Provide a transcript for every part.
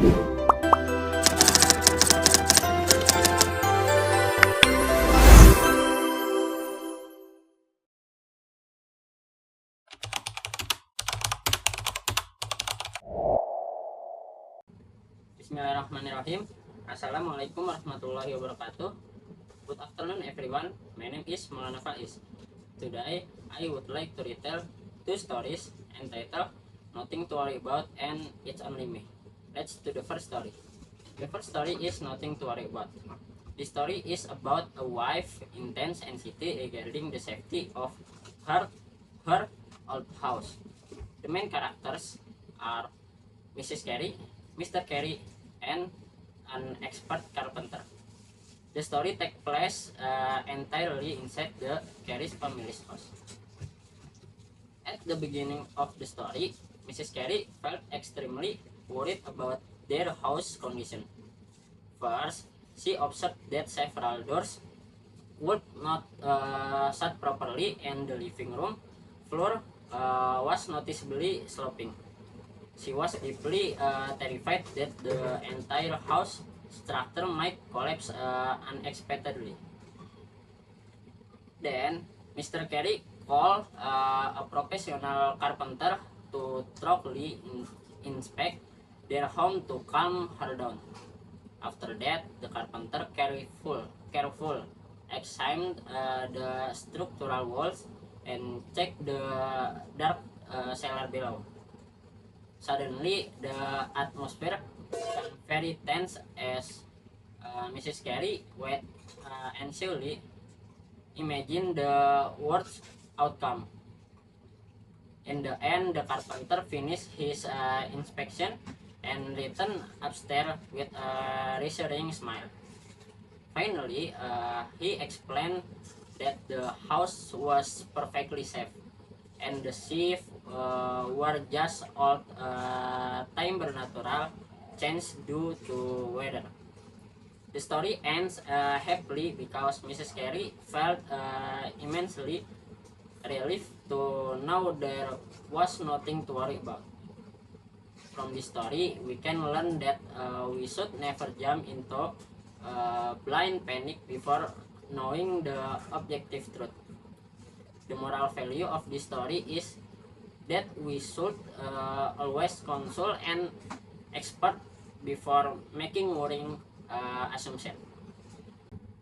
Bismillahirrahmanirrahim. Assalamualaikum warahmatullahi wabarakatuh. Good afternoon everyone. My name is Maulana Faiz. Today I would like to retell two stories entitled Nothing to Worry About and It's Only Me. Let's do the first story. The first story is Nothing to Worry About. The story is about a wife intense anxiety regarding the safety of her old house. The main characters are Mrs. Carey, Mr. Carey, and an expert carpenter. The story takes place entirely inside the Carey's family's house. At the beginning of the story, Mrs. Carey felt extremely worried about their house condition. First, she observed that several doors would not shut properly, and the living room floor was noticeably sloping. She was deeply terrified that the entire house structure might collapse unexpectedly. Then, Mr. Carey called a professional carpenter to thoroughly inspect their home to calm her down. After that, the carpenter careful examined the structural walls and checked the dark cellar below. Suddenly, the atmosphere became very tense as Mrs. Carey went anxiously imagined the worst outcome. In the end, the carpenter finished his inspection and returned upstairs with a reassuring smile. Finally, he explained that the house was perfectly safe and the sheep were just old timber natural change due to weather. The story ends happily because Mrs. Carey felt immensely relieved to know there was nothing to worry about. From this story, we can learn that we should never jump into blind panic before knowing the objective truth. The moral value of this story is that we should always consult an expert before making worrying assumption.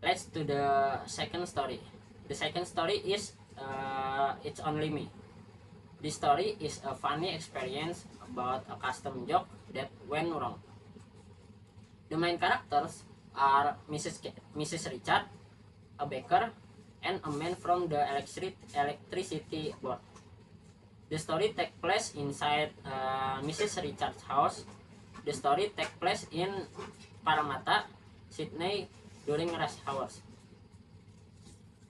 Let's do the second story. The second story is It's Only Me. This story is a funny experience about a custom joke that went wrong. The main characters are Mrs. Richard, a baker, and a man from the electricity board. The story takes place inside Mrs. Richard's house. The story takes place in Parramatta, Sydney, during rush hours.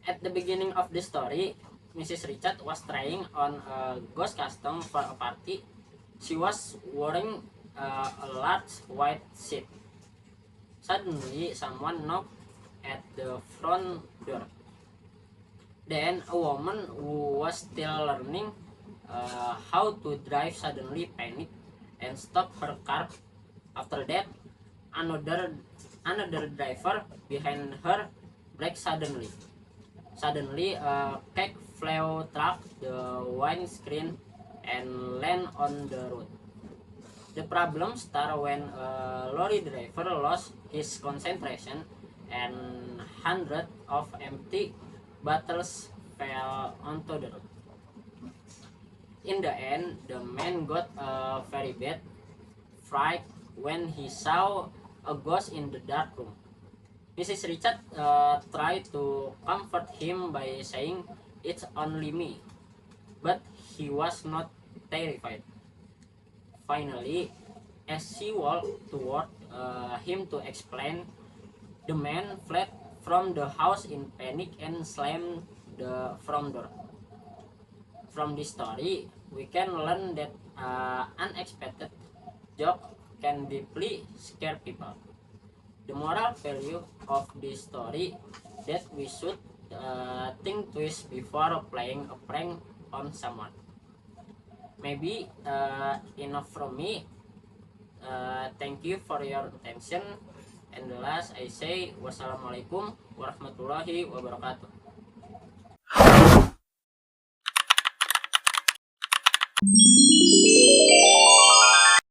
At the beginning of the story, Mrs. Richard was trying on a ghost costume for a party. She was wearing a large white sheet. Suddenly, someone knocked at the front door. Then, a woman who was still learning how to drive suddenly panicked and stopped her car. After that, another driver behind her braked suddenly. Suddenly, a cake flew through the windscreen and landed on the road. The problem started when a lorry driver lost his concentration and hundreds of empty bottles fell onto the road. In the end, the man got a very bad fright when he saw a ghost in the dark room. Mrs. Richard tried to comfort him by saying, "It's only me," but he was not terrified. Finally, as she walked toward him to explain, the man fled from the house in panic and slammed the front door. From this story, we can learn that unexpected joke can deeply scare people. The moral value of this story that we should think twice before playing a prank on someone. Maybe enough from me. Thank you for your attention. And the last I say wassalamualaikum warahmatullahi wabarakatuh.